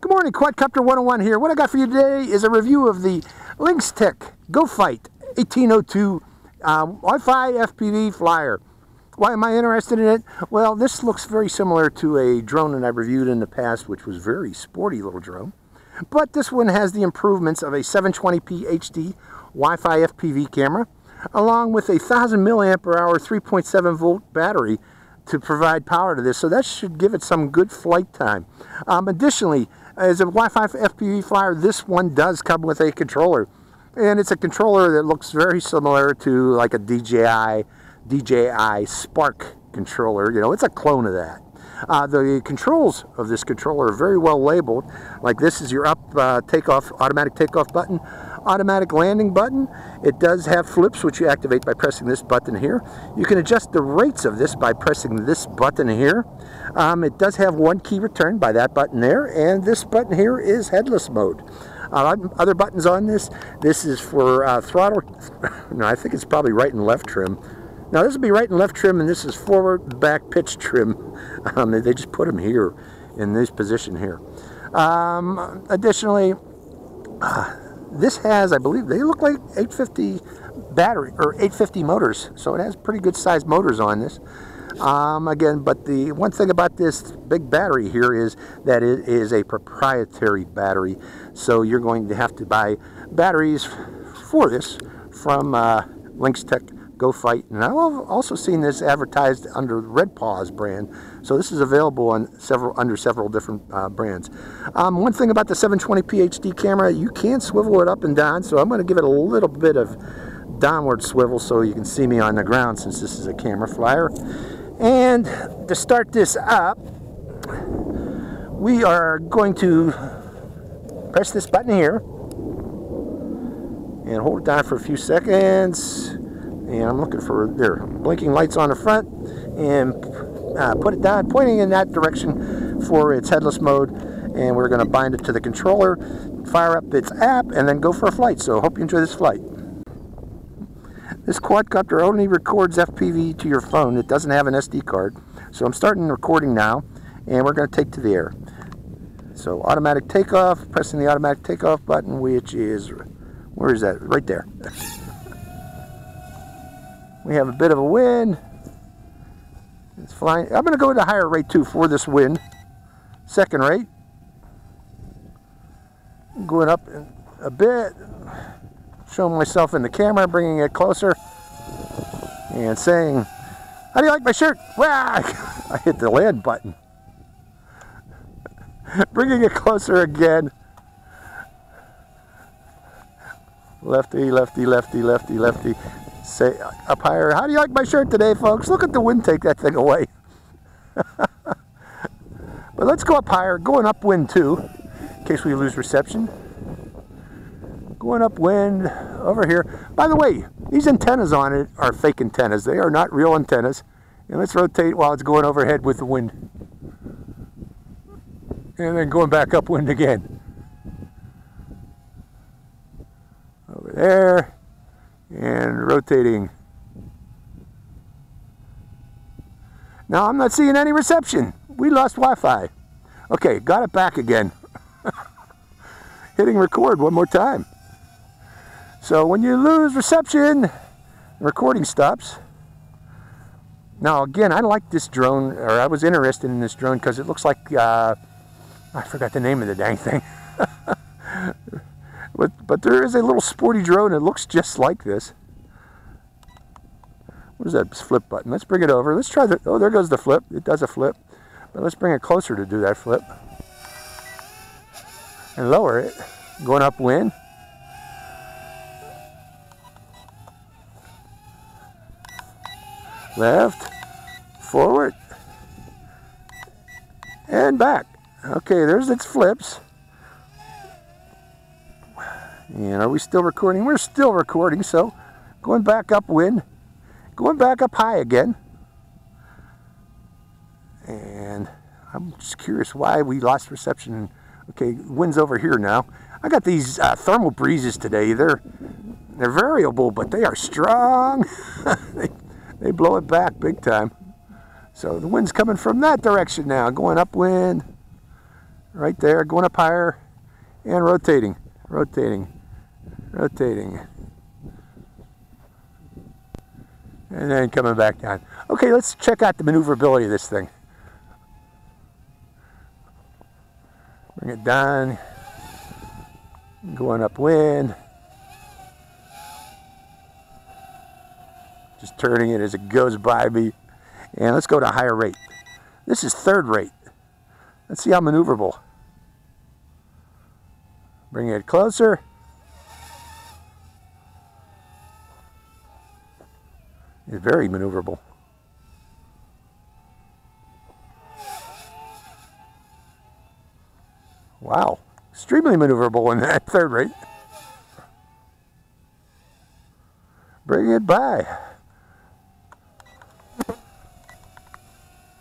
Good morning, Quadcopter 101 here. What I got for you today is a review of the Linxtech Gofight 1802 Wi-Fi FPV flyer. Why am I interested in it? Well, this looks very similar to a drone that I've reviewed in the past, which was a very sporty little drone. But this one has the improvements of a 720p HD Wi-Fi FPV camera, along with a 1000 milliamp hour 3.7 volt battery to provide power to this, so that should give it some good flight time. Additionally, as a Wi-Fi FPV flyer, this one does come with a controller, and it's a controller that looks very similar to like a DJI Spark controller. You know, it's a clone of that. The controls of this controller are very well labeled. Like this is your up takeoff, automatic takeoff button, automatic landing button. It does have flips, which you activate by pressing this button here. You can adjust the rates of this by pressing this button here. It does have one key return by that button there, and this button here is headless mode. Other buttons on this is for throttle. No, I think it's probably right and left trim. Now this would be right and left trim, and this is forward and back pitch trim. They just put them here in this position here. Additionally, this has, I believe, they look like 850 battery or 850 motors, so it has pretty good sized motors on this. Again, but the one thing about this big battery here is that it is a proprietary battery, so you're going to have to buy batteries for this from Linxtech Gofight, and I've also seen this advertised under Red Paws brand, so this is available on under several different brands. One thing about the 720p HD camera, you can swivel it up and down, so I'm going to give it a little bit of downward swivel so you can see me on the ground, since this is a camera flyer. And to start this up, we are going to press this button here and hold it down for a few seconds. And I'm looking for there blinking lights on the front, and put it down, pointing in that direction for its headless mode. And we're going to bind it to the controller, fire up its app, and then go for a flight. So hope you enjoy this flight. This quadcopter only records FPV to your phone. It doesn't have an SD card. So I'm starting recording now, and we're going to take to the air. So automatic takeoff, pressing the automatic takeoff button, which is, where is that? Right there. We have a bit of a wind. It's flying. I'm going to go to higher rate too for this wind. Second rate. Going up a bit. Showing myself in the camera, bringing it closer. And saying, "How do you like my shirt?" Wow! I hit the land button. Bringing it closer again. Lefty, lefty, lefty, lefty, lefty. Say up higher. How do you like my shirt today, folks? Look at the wind take that thing away. But let's go up higher, going upwind too, in case we lose reception. Going upwind over here. By the way, these antennas on it are fake antennas. They are not real antennas. And let's rotate while it's going overhead with the wind. And then going back upwind again. Over there. And rotating. Now I'm not seeing any reception. We lost Wi-Fi. Okay, got it back again. Hitting record one more time. So when you lose reception, the recording stops. Now again, I like this drone, or I was interested in this drone because it looks like, I forgot the name of the dang thing. But there is a little sporty drone that looks just like this. What is that flip button? Let's bring it over. Let's try the, oh, there goes the flip. It does a flip. But let's bring it closer to do that flip. And lower it. Going upwind. Left. Forward. And back. Okay, there's its flips. And are we still recording? We're still recording, so going back upwind, going back up high again. And I'm just curious why we lost reception. Okay, wind's over here now. I got these thermal breezes today. They're variable, but they are strong. they blow it back big time. So the wind's coming from that direction now, going upwind, right there, going up higher and rotating, rotating, rotating. And then coming back down. Okay, let's check out the maneuverability of this thing. Bring it down, going upwind. Just turning it as it goes by me. And let's go to higher rate. This is third rate. Let's see how maneuverable. Bring it closer. It's very maneuverable. Wow, extremely maneuverable in that third rate. Bring it by.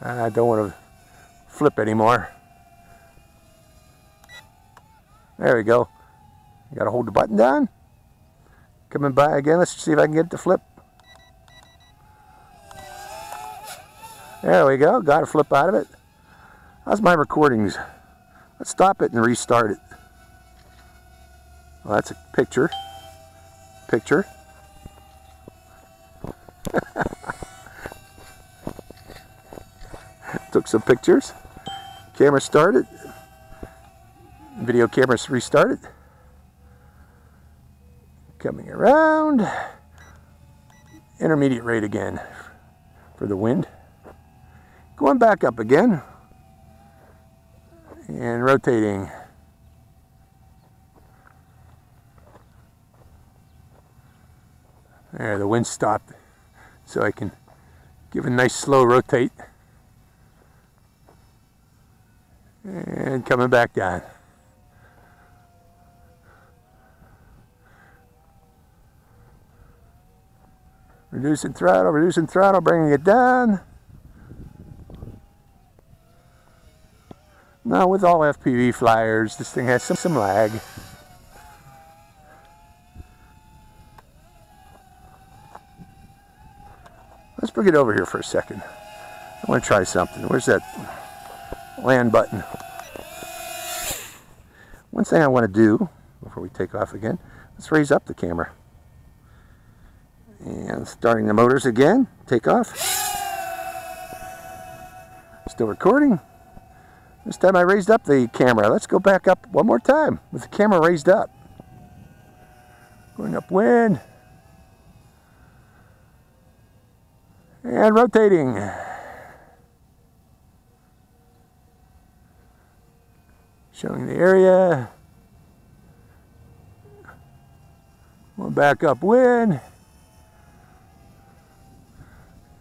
I don't want to flip anymore. There we go. You got to hold the button down. Coming by again. Let's see if I can get it to flip. There we go. Got to flip out of it. How's my recordings? Let's stop it and restart it. Well, that's a picture. Picture. Took some pictures. Camera started. Video camera restarted. Coming around. Intermediate rate again for the wind. Going back up again. And rotating. There, the wind stopped. So I can give a nice slow rotate. And coming back down. Reducing throttle, bringing it down. Now with all FPV flyers, this thing has some lag. Let's bring it over here for a second. I want to try something. Where's that land button? One thing I want to do before we take off again, let's raise up the camera. And starting the motors again, take off. Still recording. This time I raised up the camera. Let's go back up one more time with the camera raised up. Going upwind. And rotating. Showing the area. Going back upwind.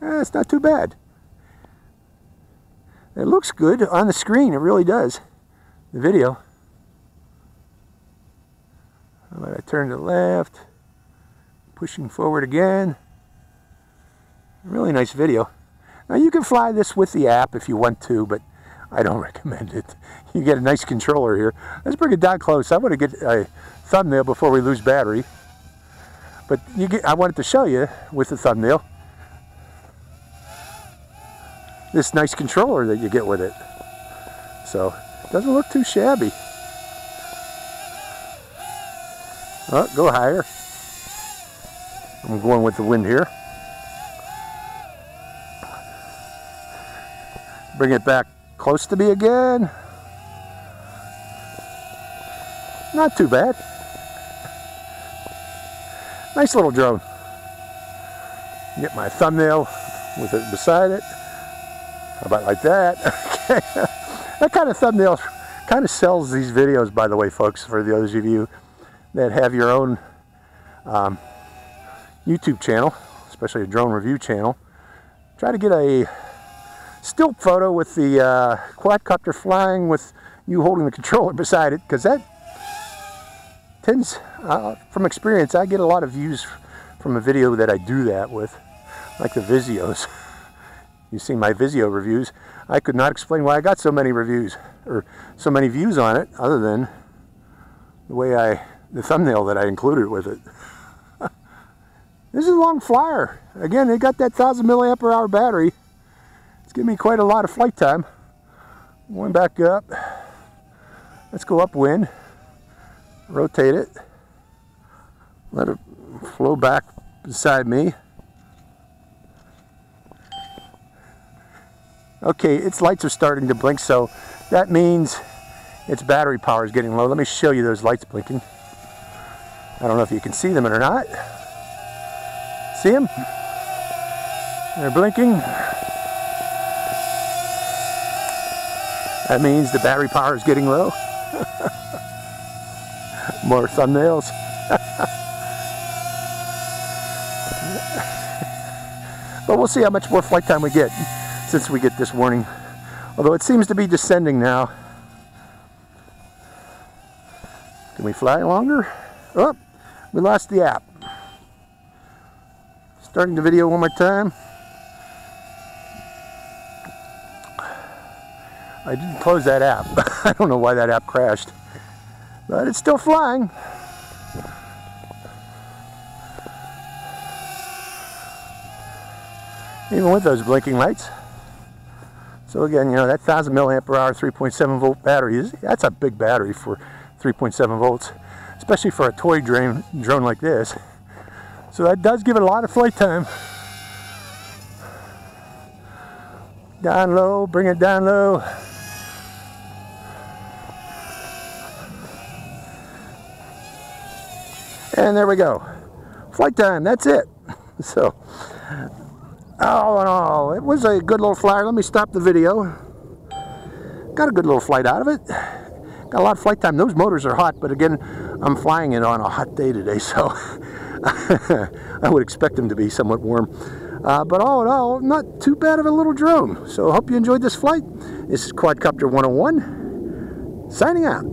It's not too bad. It looks good on the screen, it really does. The video. How about I turn to the left, pushing forward again. Really nice video. Now you can fly this with the app if you want to, but I don't recommend it. You get a nice controller here. Let's bring it down close. I want to get a thumbnail before we lose battery. But I wanted to show you with the thumbnail this nice controller that you get with it. So, it doesn't look too shabby. Oh, go higher. I'm going with the wind here. Bring it back close to me again. Not too bad. Nice little drone. Get my thumbnail with it beside it. How about like that? Okay. That kind of thumbnail kind of sells these videos, by the way, folks, for those of you that have your own YouTube channel, especially a drone review channel. Try to get a still photo with the quadcopter flying with you holding the controller beside it, because that tends, from experience, I get a lot of views from a video that I do that with, like the Visios. You've seen my Vizio reviews. I could not explain why I got so many reviews, or so many views on it, other than the way the thumbnail that I included with it. This is a long flyer. Again, they got that 1000 milliamp hour battery. It's giving me quite a lot of flight time. Going back up. Let's go upwind, rotate it, let it flow back beside me. Okay, its lights are starting to blink, so that means its battery power is getting low. Let me show you those lights blinking. I don't know if you can see them or not. See them? They're blinking. That means the battery power is getting low. More thumbnails. But we'll see how much more flight time we get since we get this warning. Although it seems to be descending now. Can we fly longer? Oh, we lost the app. Starting the video one more time. I didn't close that app. I don't know why that app crashed. But it's still flying. Even with those blinking lights. So again, you know, that 1000 milliampere hour 3.7 volt battery, that's a big battery for 3.7 volts. Especially for a toy drone like this. So that does give it a lot of flight time. Down low, bring it down low. And there we go. Flight time, that's it. So, all in all, it was a good little flyer. Let me stop the video. Got a good little flight out of it. Got a lot of flight time. Those motors are hot, but again, I'm flying it on a hot day today, so I would expect them to be somewhat warm. But all in all, not too bad of a little drone. So I hope you enjoyed this flight. This is Quadcopter 101, signing out.